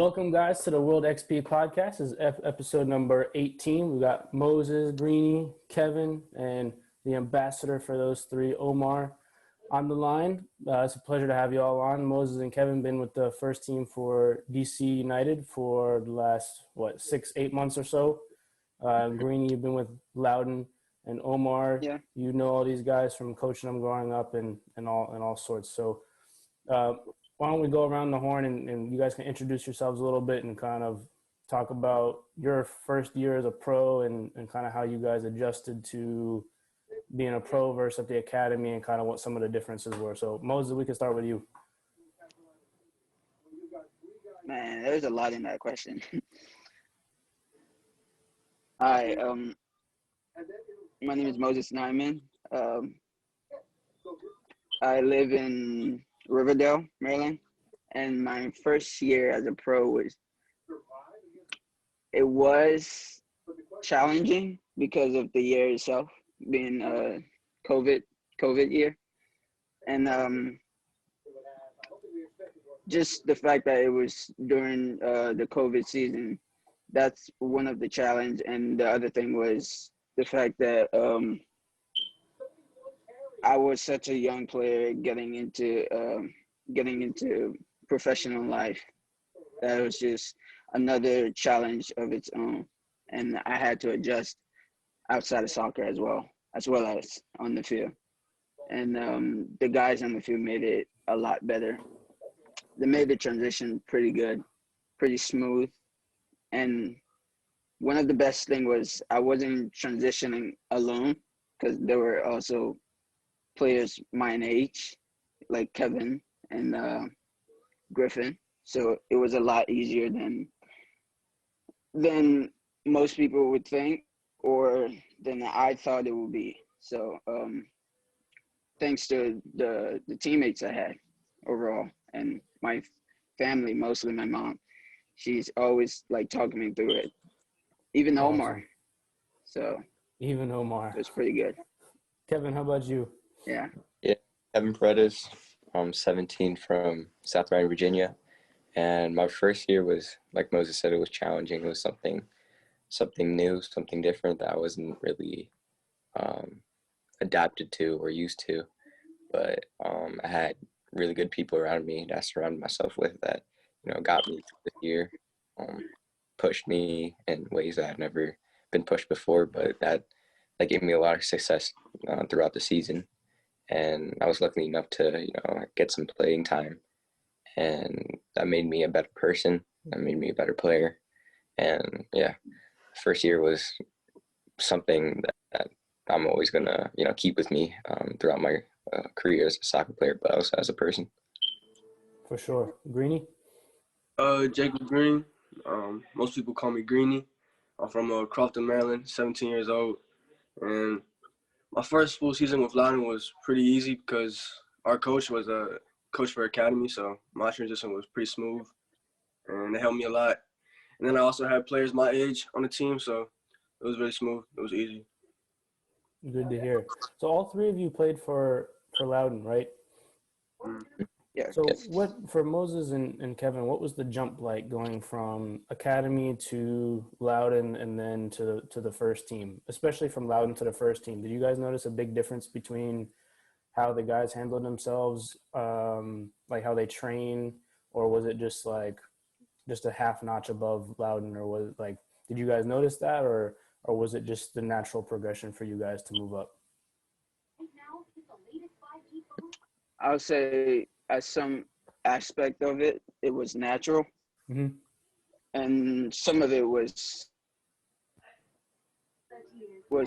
Welcome, guys, to the World XP podcast. This is episode number 18. We got Moses, Greene, Kevin, and the ambassador for those three, Omar, on the line. It's a pleasure to have you all on. Moses and Kevin been with the first team for DC United for the last, 6-8 months or so. Greene, you've been with Loudoun, and Omar, You know all these guys from coaching them growing up and all sorts. So why don't we go around the horn and you guys can introduce yourselves a little bit and kind of talk about your first year as a pro and kind of how you guys adjusted to being a pro versus at the academy and kind of what some of the differences were. So Moses, we can start with you. Man, there's a lot in that question. Hi, my name is Moses Nyeman. I live in Riverdale, Maryland, and my first year as a pro was challenging because of the year itself being a COVID year, and just the fact that it was during the COVID season. That's one of the challenge, and the other thing was the fact that I was such a young player getting into professional life. That was just another challenge of its own, and I had to adjust outside of soccer as well as on the field. And the guys on the field made it a lot better. They made the transition pretty good, pretty smooth. And one of the best thing was I wasn't transitioning alone because there were also players my age, like Kevin and Griffin. So it was a lot easier than most people would think or than I thought it would be. So thanks to the teammates I had overall and my family, mostly my mom. She's always like talking me through it. Even Awesome. Omar. So even Omar. It's pretty good. Kevin, how about you? Yeah, Kevin Paredes. I'm 17 from South Ryan, Virginia. And my first year was, like Moses said, it was challenging. It was something new, something different that I wasn't really adapted to or used to. But I had really good people around me that I surrounded myself with that, got me through this year, pushed me in ways that I've never been pushed before, but that gave me a lot of success throughout the season. And I was lucky enough to, get some playing time. And that made me a better person. That made me a better player. And, first year was something that I'm always going to, keep with me throughout my career as a soccer player, but also as a person. For sure. Greene? Jacob Greene. Most people call me Greene. I'm from Crofton, Maryland, 17 years old. And my first full season with Loudoun was pretty easy because our coach was a coach for academy, so my transition was pretty smooth, and they helped me a lot. And then I also had players my age on the team, so it was really smooth. It was easy. Good to hear. So all three of you played for Loudoun, right? yeah. So what for Moses and Kevin, what was the jump like going from academy to Loudoun and then to the first team, especially from Loudoun to the first team? Did you guys notice a big difference between how the guys handled themselves, like how they train, or was it just a half notch above Loudoun, or was it did you guys notice that, or was it just the natural progression for you guys to move up? I would say as some aspect of it, it was natural. Mm-hmm. And some of it was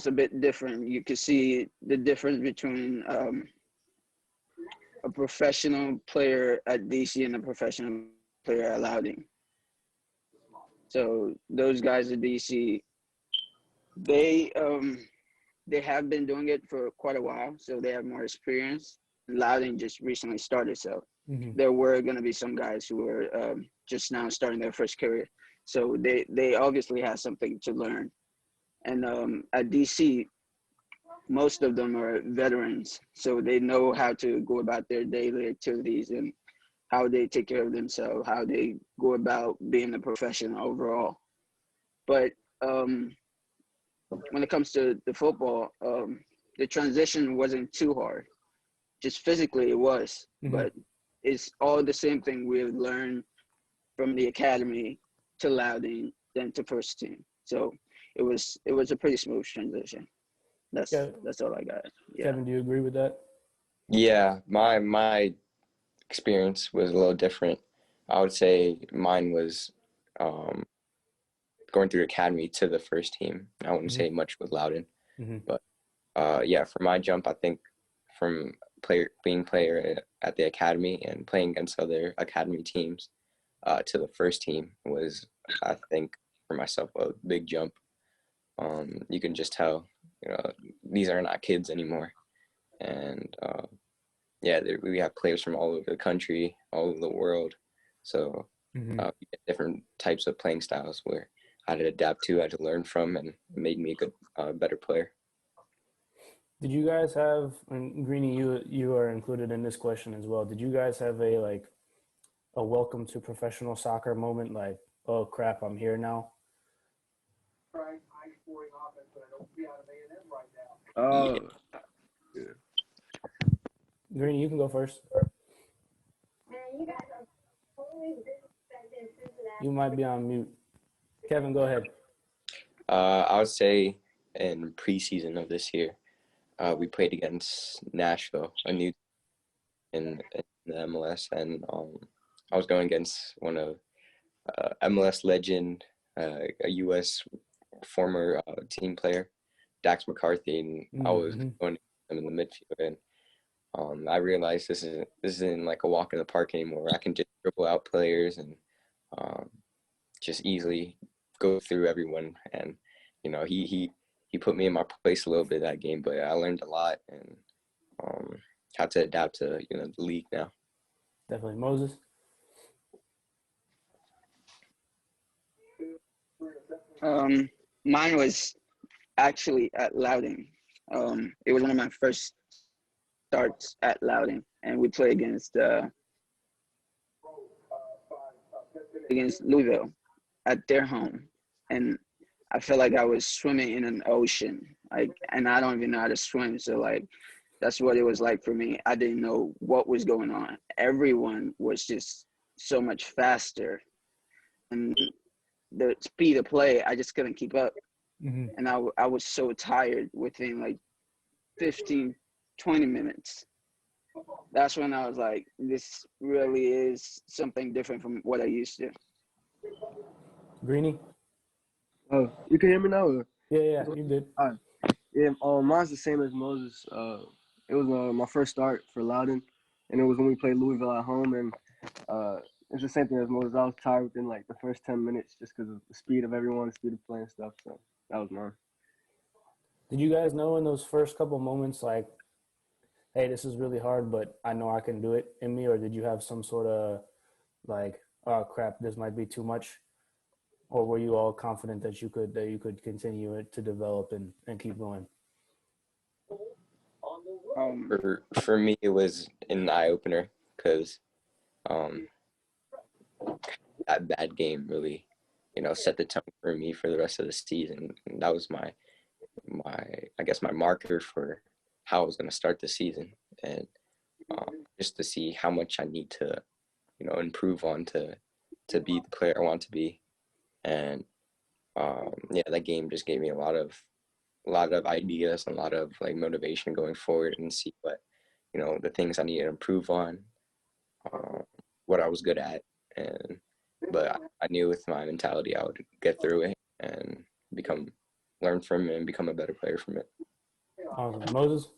a bit different. You could see the difference between a professional player at DC and a professional player at Loudoun. So those guys at DC, they have been doing it for quite a while, so they have more experience. Loudoun just recently started, so there were going to be some guys who were just now starting their first career. So they obviously have something to learn. And at DC, most of them are veterans, so they know how to go about their daily activities and how they take care of themselves, how they go about being a professional overall. But when it comes to the football, the transition wasn't too hard. Just physically it was, but it's all the same thing we learned from the academy to Loudoun, then to first team. So it was a pretty smooth transition. That's all I got. Yeah. Kevin, do you agree with that? Yeah, my experience was a little different. I would say mine was going through academy to the first team. I wouldn't say much with Loudoun, but yeah, for my jump, I think from being player at the academy and playing against other academy teams to the first team was, I think, for myself, a big jump. You can just tell, these are not kids anymore, and yeah, we have players from all over the country, all over the world. So we get different types of playing styles where I had to adapt to, I had to learn from, and it made me a good, better player. Did you guys have, and Greene, you are included in this question as well. Did you guys have a welcome to professional soccer moment, like, oh crap, I'm here now? Yeah. Greene, you can go first. You might be on mute. Kevin, go ahead. I would say in preseason of this year, we played against Nashville, a new in the MLS, and I was going against one of MLS legend, a U.S. former team player, Dax McCarthy, and I was going to him in the midfield, and I realized this isn't like a walk in the park anymore. I can just dribble out players and just easily go through everyone, and he put me in my place a little bit that game, but I learned a lot and how to adapt to the league now. Definitely. Moses? Mine was actually at Loudoun. It was one of my first starts at Loudoun, and we played against Louisville at their home, and I felt like I was swimming in an ocean, and I don't even know how to swim, so that's what it was like for me. I didn't know what was going on. Everyone was just so much faster, and the speed of play, I just couldn't keep up. And I was so tired within 15, 20 minutes. That's when I was like, this really is something different from what I used to. Greene? Oh, you can hear me now? Or? Yeah, you did. All right. Yeah, mine's the same as Moses. It was my first start for Loudoun, and it was when we played Louisville at home, and it's the same thing as Moses. I was tired within the first 10 minutes just because of the speed of everyone, the speed of playing stuff. So that was mine. Did you guys know in those first couple moments, hey, this is really hard, but I know I can do it in me? Or did you have some sort of oh crap, this might be too much? Or were you all confident that you could continue it to develop and keep going? For me, it was an eye opener because that bad game really, set the tone for me for the rest of the season. And that was my I guess my marker for how I was going to start the season, and just to see how much I need to, improve on to be the player I want to be. And yeah, that game just gave me a lot of ideas and a lot of motivation going forward, and see what the things I need to improve on, what I was good at, but I knew with my mentality I would get through it and learn from it and become a better player from it. Awesome. Moses?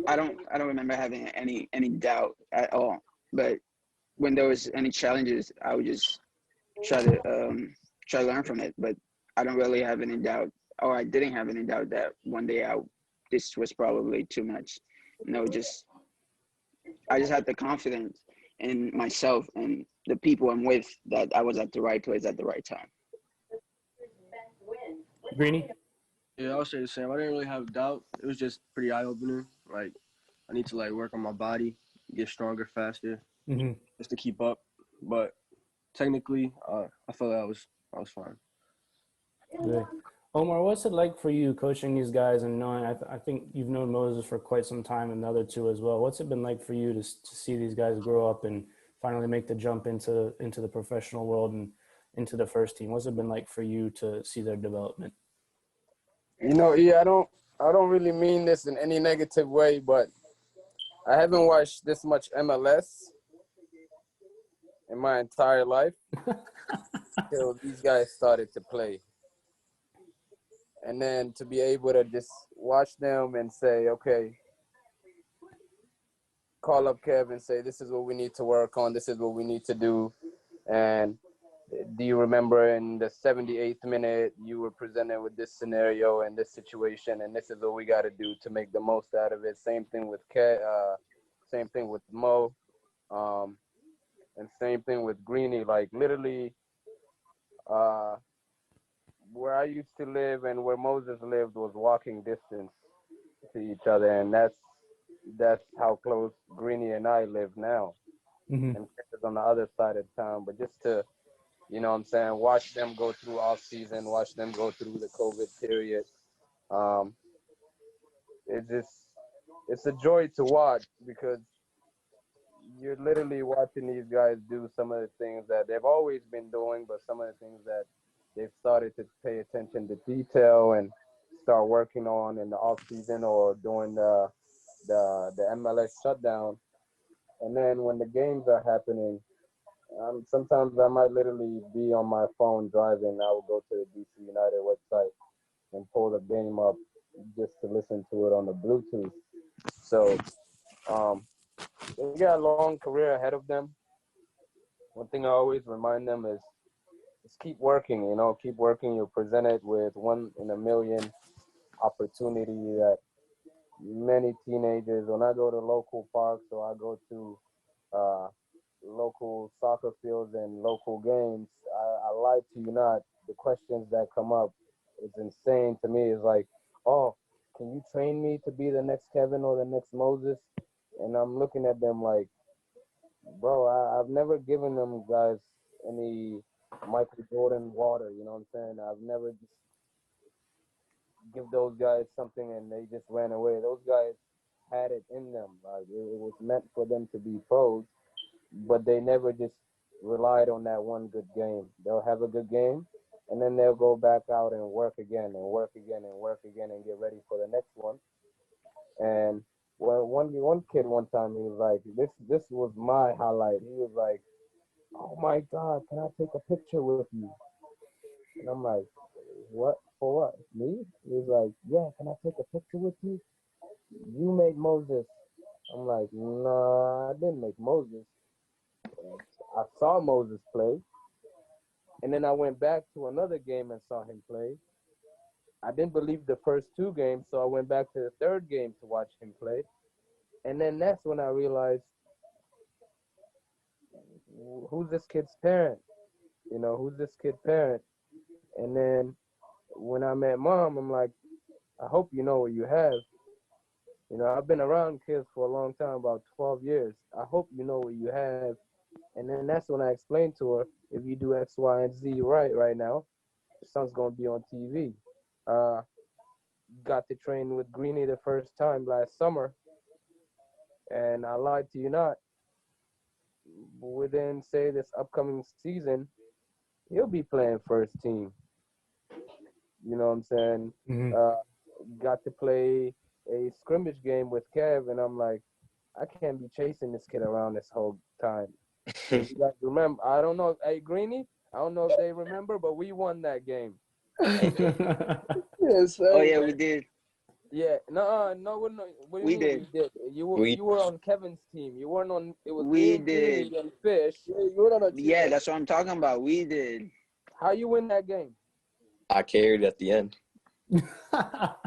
I don't remember having any doubt at all. But when there was any challenges, I would just try to learn from it. But I don't really have any doubt, or I didn't have any doubt that one day this was probably too much. I just had the confidence in myself and the people I'm with that I was at the right place at the right time. Greene? Yeah, I'll say the same. I didn't really have doubt. It was just pretty eye-opening. Like, I need to, like, work on my body, get stronger faster, Mm-hmm. just to keep up. But technically, I felt I was fine. Good. Omar, what's it like for you coaching these guys and knowing, I think you've known Moses for quite some time and the other two as well. What's it been like for you to see these guys grow up and finally make the jump into the professional world and into the first team? What's it been like for you to see their development? Yeah, I don't really mean this in any negative way, but I haven't watched this much MLS in my entire life till these guys started to play. And then to be able to just watch them and say, okay, call up Kev and say, this is what we need to work on. This is what we need to do. And do you remember in the 78th minute, you were presented with this scenario and this situation, and this is what we got to do to make the most out of it. Same thing with same thing with Mo, and same thing with Greene. Like literally, where I used to live and where Moses lived was walking distance to each other, and that's how close Greene and I live now. Mm-hmm. And it's on the other side of town, but just to what I'm saying, watch them go through off season, watch them go through the COVID period. Um, it's a joy to watch because you're literally watching these guys do some of the things that they've always been doing, but some of the things that they've started to pay attention to detail and start working on in the off season or during the MLS shutdown. And then when the games are happening, sometimes I might literally be on my phone driving. I will go to the DC United website and pull the game up just to listen to it on the Bluetooth. So they got a long career ahead of them. One thing I always remind them is keep working, keep working. You're presented with one in a million opportunity that many teenagers, when I go to local parks or I go to local soccer fields and local games, I lie to you not, the questions that come up, it's insane to me. It's like, oh, can you train me to be the next Kevin or the next Moses? And I'm looking at them like, bro, I've never given them guys any Michael Jordan water, you know what I'm saying? I've never just give those guys something and they just ran away. Those guys had it in them. Like it was meant for them to be pros, but they never just relied on that one good game. They'll have a good game, and then they'll go back out and work again and work again and work again and get ready for the next one. And one kid one time, he was like, this was my highlight. He was like, oh my God, can I take a picture with you? And I'm like, what? For what? Me? He was like, yeah, can I take a picture with you? You made Moses. I'm like, nah, I didn't make Moses. I saw Moses play. And then I went back to another game and saw him play. I didn't believe the first two games, so I went back to the third game to watch him play. And then that's when I realized, who's this kid's parent? Who's this kid's parent? And then when I met Mom, I'm like, I hope you know what you have. I've been around kids for a long time, about 12 years. I hope you know what you have. And then that's when I explained to her, if you do X, Y, and Z right now, your son's going to be on TV. Got to train with Greene the first time last summer. And I lied to you not. Within, say, this upcoming season, he'll be playing first team. You know what I'm saying? Mm-hmm. Got to play a scrimmage game with Kev, and I'm like, I can't be chasing this kid around this whole time. You guys remember? I don't know. Hey, Greene, I don't know if they remember, but we won that game. Yes, Oh yeah, we did. Yeah, no. What do you We mean did. we did? You were on Kevin's team. You weren't on. It was me, We did. Greene, and Fish. Yeah, you were on our team. Yeah, that's what I'm talking about. We did. How you win that game? I carried at the end.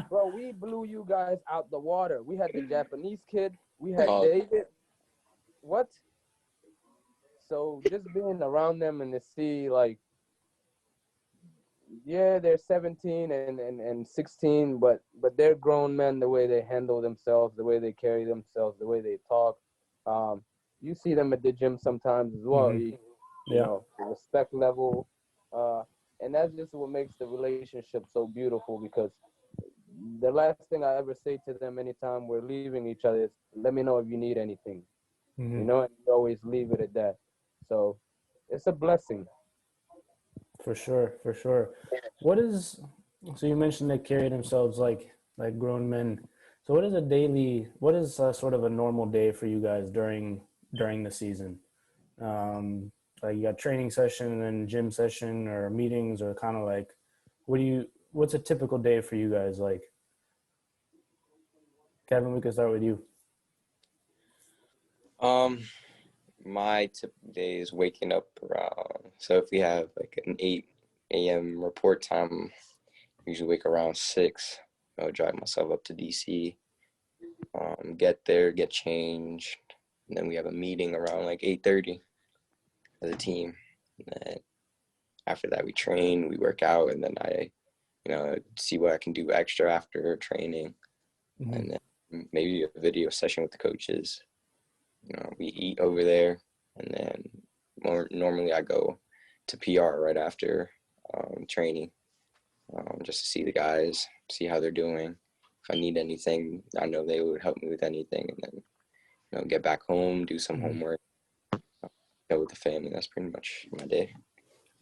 Bro, we blew you guys out the water. We had the Japanese kid. We had Oh. David. What? So just being around them and to see, like, yeah, they're 17 and 16, but they're grown men. The way they handle themselves, the way they carry themselves, the way they talk. You see them at the gym sometimes as well. Mhm. You Yeah. know, the respect level, and that's just what makes the relationship so beautiful. Because the last thing I ever say to them anytime we're leaving each other is, "Let me know if you need anything." You Mhm. know, and we always leave it at that. So it's a blessing. For sure, for sure. What is so you mentioned they carry themselves like grown men. So what is sort of a normal day for you guys during the season? Like you got training session and then gym session or meetings or kind of like what's a typical day for you guys like? Kevin, we can start with you. Um, my typical day is waking up around. So if we have like an 8 a.m. report time, I usually wake around 6. I'll drive myself up to DC. Get there, get changed, and then we have a meeting around like 8:30 as a team. And then after that, we train, we work out, and then I, see what I can do extra after training, Mm-hmm. and then maybe a video session with the coaches. We eat over there, and then normally I go to PR right after training, just to see the guys, see how they're doing. If I need anything, I know they would help me with anything, and then get back home, do some Mm-hmm. homework, go with the family. That's pretty much my day.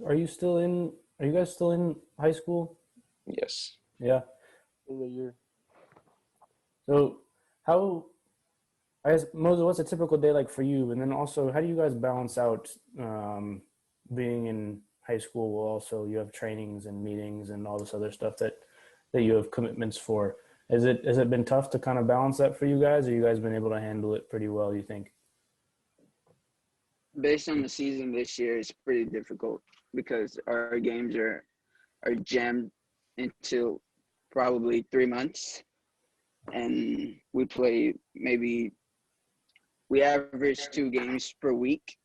Are you guys still in high school? Yes. Yeah. In the year. So how I guess Moses, what's a typical day like for you? And then also, how do you guys balance out being in high school while also you have trainings and meetings and all this other stuff that you have commitments for? Has it been tough to kind of balance that for you guys, or you guys been able to handle it pretty well, you think? Based on the season this year, it's pretty difficult because our games are jammed into probably 3 months, and we average 2 games per week.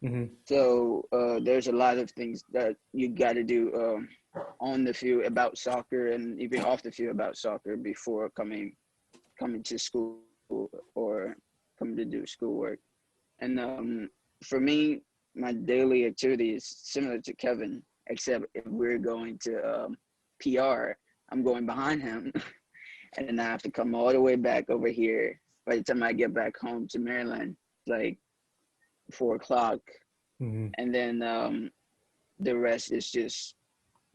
Mm-hmm. So there's a lot of things that you got to do on the field about soccer and even off the field about soccer before coming to school or coming to do schoolwork. And for me, my daily activity is similar to Kevin, except if we're going to PR, I'm going behind him, and then I have to come all the way back over here. By the time I get back home to Maryland, like 4 o'clock, Mm-hmm. and then the rest is just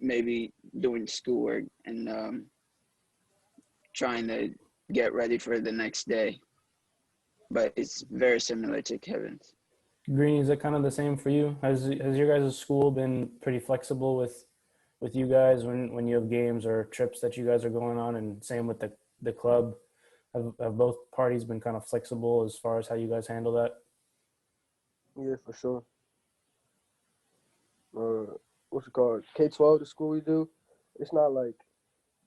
maybe doing schoolwork and trying to get ready for the next day. But it's very similar to Kevin's. Greene, is it kind of the same for you? Has your guys' school been pretty flexible with you guys when you have games or trips that you guys are going on, and same with the club? Have both parties been kind of flexible as far as how you guys handle that? Yeah, for sure. What's it called? K-12, the school we do. It's not like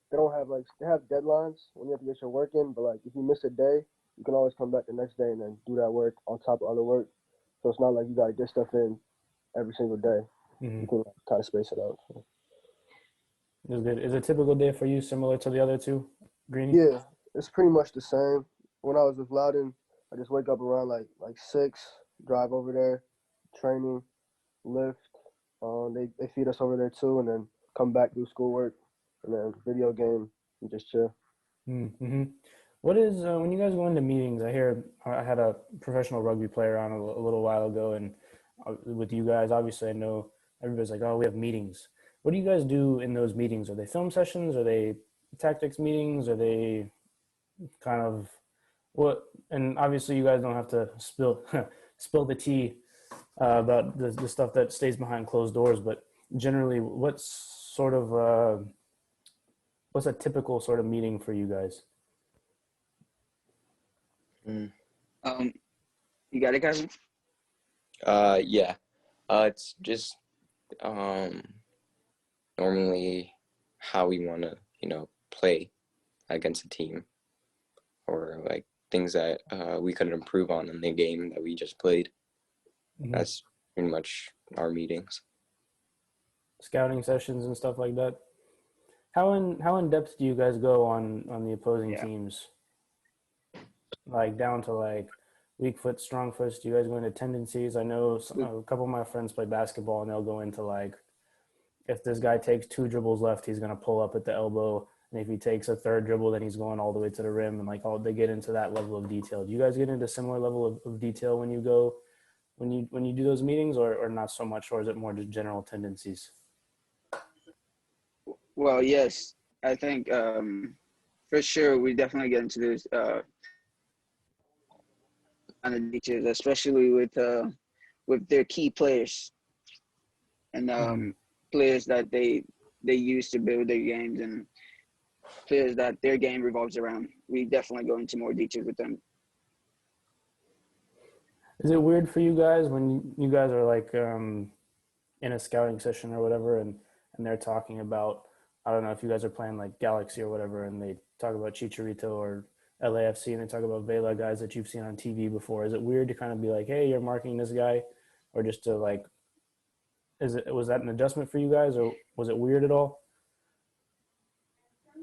they don't have they have deadlines when you have to get your work in, but like if you miss a day, you can always come back the next day and then do that work on top of other work. So it's not like you gotta get stuff in every single day. Mm-hmm. You can kind of space it out. So. Is good. Is a typical day for you similar to the other two, Greeny? Yeah, it's pretty much the same. When I was with Loudoun, I just wake up around like 6, drive over there, training, lift. They feed us over there too, and then come back do schoolwork, and then video game and just chill. Mm-hmm. What is when you guys go into meetings? I had a professional rugby player on a little while ago, and with you guys, obviously, I know everybody's like, "Oh, we have meetings." What do you guys do in those meetings? Are they film sessions? Are they tactics meetings? Are they kind of what? And obviously, you guys don't have to spill spill the tea about the stuff that stays behind closed doors. But generally, what's a typical sort of meeting for you guys? Mm. You got it, Kevin? Yeah. It's just normally how we want to, play against a team, or like things that we could improve on in the game that we just played. Mm-hmm. That's pretty much our meetings. scouting sessions and stuff like that. How in depth do you guys go on the opposing Yeah. teams? Like down to like weak foot, strong foot. Do you guys go into tendencies? I know a couple of my friends play basketball, and they'll go into like, if this guy takes 2 dribbles left, he's gonna pull up at the elbow, and if he takes a 3rd dribble, then he's going all the way to the rim, and like they get into that level of detail. Do you guys get into similar level of detail when you go when you do those meetings, or not so much, or is it more just general tendencies? Well, yes, I think for sure we definitely get into those kind of details, especially with their key players and players that they use to build their games and players that their game revolves around. We definitely go into more detail with them. Is it weird for you guys when you guys are like in a scouting session or whatever, and they're talking about, I don't know if you guys are playing like Galaxy or whatever, and they talk about Chicharito or LAFC, and they talk about Vela, guys that you've seen on TV before. Is it weird to kind of be like, hey, you're marking this guy, or just to like, was that an adjustment for you guys, or was it weird at all? I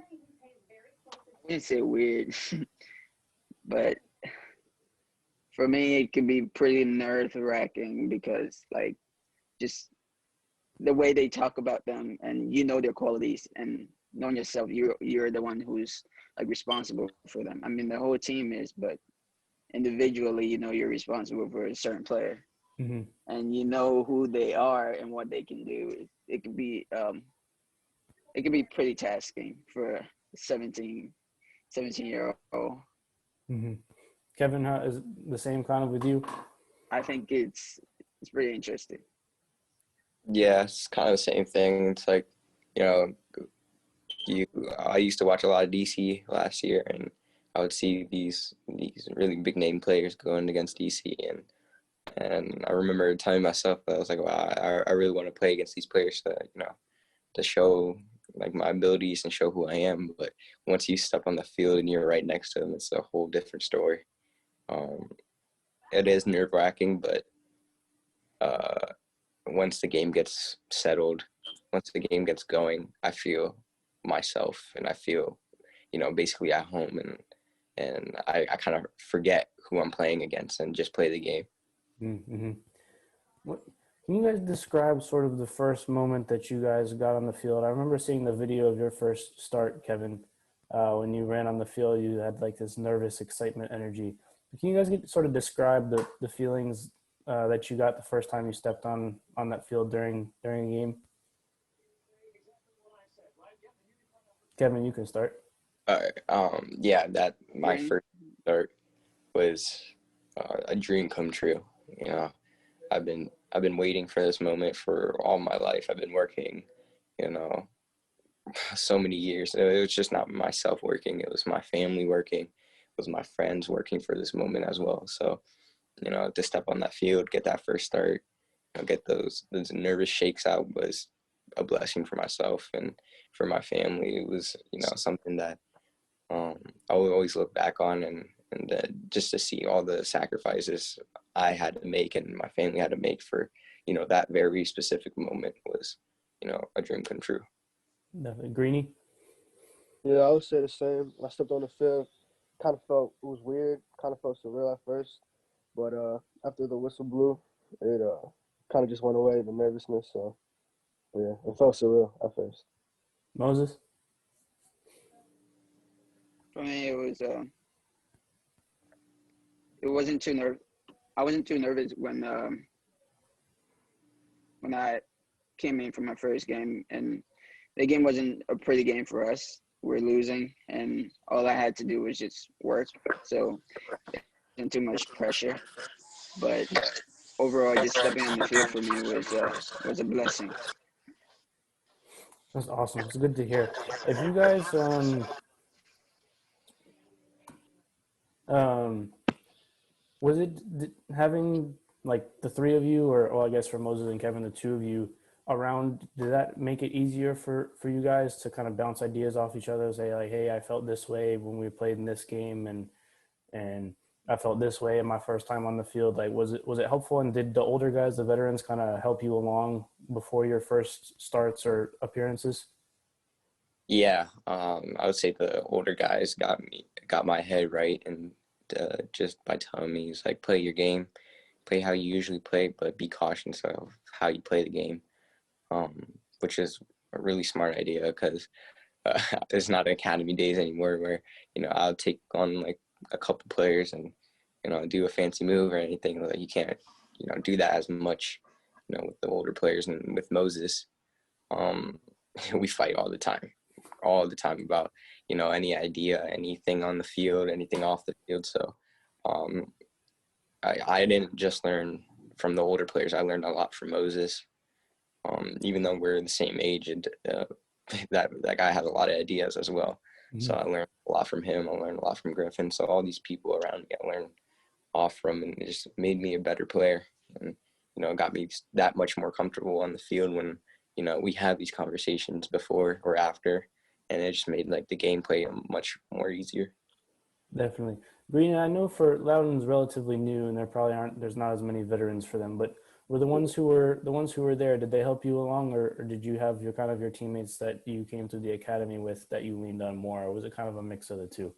wouldn't say weird, but for me, it can be pretty nerve-wracking because, like, just the way they talk about them, and you know their qualities, and knowing yourself, you're the one who's like responsible for them. I mean, the whole team is, but individually, you know, you're responsible for a certain player, and you know who they are and what they can do. It can be pretty tasking for a 17-year-old. Kevin, how is the same kind of with you? I think it's pretty interesting. Yeah, it's kind of the same thing. It's like, you know, I used to watch a lot of DC last year, and I would see these really big name players going against DC, and I remember telling myself that I was like, wow, I really want to play against these players to show like my abilities and show who I am. But once you step on the field and you're right next to them, it's a whole different story. It is nerve-wracking, but once the game gets settled, once the game gets going, I feel myself, and I feel, basically at home, and I kind of forget who I'm playing against and just play the game. What can you guys describe sort of the first moment that you guys got on the field? I remember seeing the video of your first start, Kevin. When you ran on the field, you had like this nervous excitement energy. Can you guys sort of describe the feelings that you got the first time you stepped on that field during a game? Kevin, you can start. All right. Yeah, that my first start was a dream come true. I've been waiting for this moment for all my life. I've been working, so many years. It was just not myself working. It was my family working. It was my friends working for this moment as well. So, to step on that field, get that first start, get those nervous shakes out was a blessing for myself and for my family. It was, something that I will always look back on, and just to see all the sacrifices I had to make and my family had to make for, that very specific moment was, a dream come true. Definitely. Greene? Yeah, I would say the same. I stepped on the field, kind of felt it was weird, kind of felt surreal at first, but after the whistle blew, it kind of just went away, the nervousness. So yeah, it felt surreal at first. Moses? For me, it wasn't too nervous. I wasn't too nervous when I came in for my first game, and the game wasn't a pretty game for us. We're losing, and all I had to do was just work. So it wasn't too much pressure. But overall, just stepping on the field for me was a blessing. That's awesome. It's good to hear. If you guys was it having like the three of you, or well, I guess for Moses and Kevin, the two of you around, did that make it easier for you guys to kind of bounce ideas off each other, say like, hey, I felt this way when we played in this game, and I felt this way in my first time on the field. Like, was it helpful? And did the older guys, the veterans, kind of help you along before your first starts or appearances? Yeah, I would say the older guys got my head right, and just by telling me, it's like, play your game, play how you usually play, but be cautious of how you play the game, which is a really smart idea because it's not academy days anymore where, I'll take on like a couple players and, do a fancy move or anything. Like, you can't, do that as much, with the older players. And with Moses, we fight all the time about, any idea, anything on the field, anything off the field. So I didn't just learn from the older players. I learned a lot from Moses. Even though we're the same age, and that guy has a lot of ideas as well. Mm-hmm. So I learned a lot from him. I learned a lot from Griffin. So all these people around me, I learned off from, and it just made me a better player. And, got me that much more comfortable on the field when, we have these conversations before or after, and it just made like the gameplay much more easier. Definitely. Greene, I know for Loudoun's relatively new, and there's not as many veterans for them, but were the ones who were there, did they help you along, or did you have your teammates that you came through the academy with that you leaned on more, or was it kind of a mix of the two?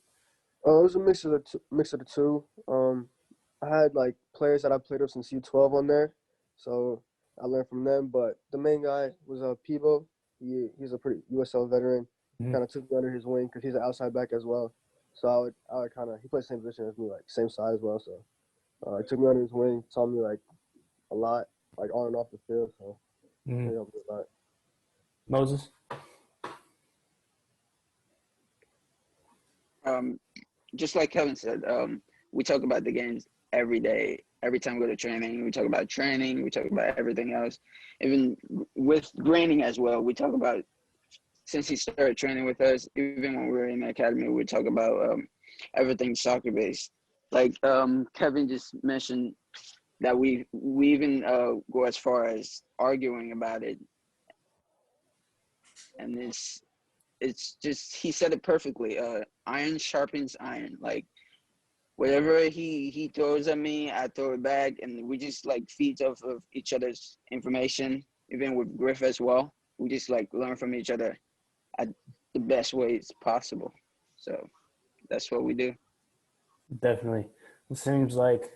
It was a mix of the two. I had like players that I played with since U12 on there, so I learned from them. But the main guy was Peebo. He's a pretty USL veteran. Mm-hmm. Kind of took me under his wing because he's an outside back as well. So I would kind of, he played the same position as me, like same side as well. So he took me under his wing, taught me like a lot, like on and off the field. So mm-hmm. He helped me a lot. Moses? Just like Kevin said, we talk about the games every day. Every time we go to training, we talk about training. We talk about everything else. Even with Greene as well, we talk about, since he started training with us, even when we were in the academy, we talk about everything soccer-based. Like Kevin just mentioned that we even go as far as arguing about it. And it's just, he said it perfectly. Iron sharpens iron. Like, whatever he throws at me, I throw it back, and we just like feed off of each other's information. Even with Griff as well, we just like learn from each other at the best ways possible. So that's what we do. Definitely. It seems like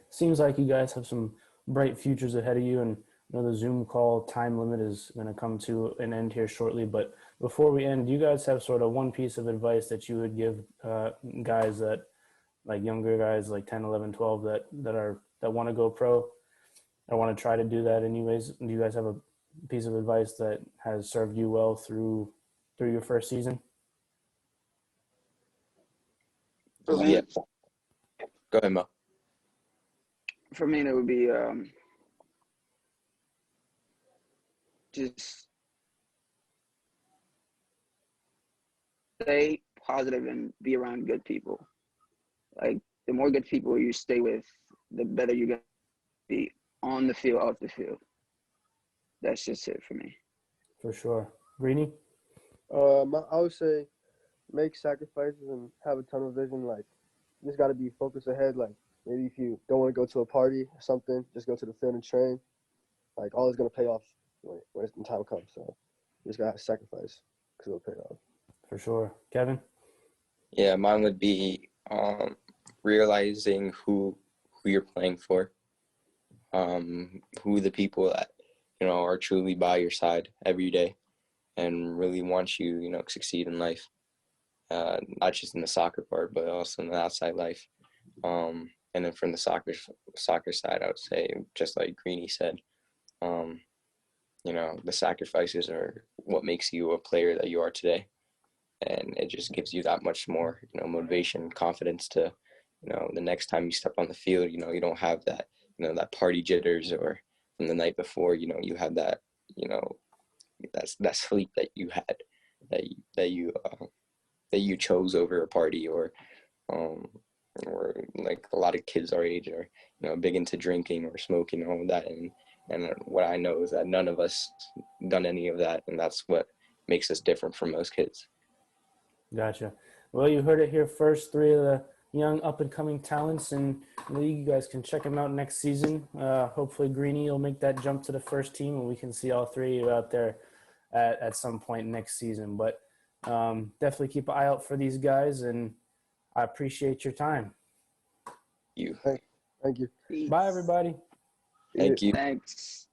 you guys have some bright futures ahead of you, and the Zoom call time limit is going to come to an end here shortly. But before we end, do you guys have sort of one piece of advice that you would give guys that, like younger guys, like 10, 11, 12, that want to go pro or want to try to do that anyways? Do you guys have a piece of advice that has served you well through your first season? Yeah. Go ahead, Mo. For me, it would be just stay positive and be around good people. Like, the more good people you stay with, the better you're going to be on the field, off the field. That's just it for me. For sure. Greene? I would say make sacrifices and have a tunnel vision. Like, you just got to be focused ahead. Like, maybe if you don't want to go to a party or something, just go to the field and train. Like, all is going to pay off when the time comes. So you just got to sacrifice because it'll pay off. For sure. Kevin? Yeah, mine would be realizing who you're playing for, who the people that, are truly by your side every day and really want you, succeed in life, not just in the soccer part, but also in the outside life. And then from the soccer side, I would say, just like Greene said, the sacrifices are what makes you a player that you are today. And it just gives you that much more, motivation, confidence to, the next time you step on the field, you don't have that, that party jitters or from the night before, you have that, that sleep that you had, that you chose over a party, or like a lot of kids our age are, big into drinking or smoking and all of that. And what I know is that none of us done any of that. And that's what makes us different from most kids. Gotcha. Well, you heard it here first. Three of young up-and-coming talents in the league. You guys can check them out next season. Hopefully Greene will make that jump to the first team, and we can see all three of you out there at some point next season. But definitely keep an eye out for these guys, and I appreciate your time. You. Thank you. Bye, everybody. Thank you. Thanks.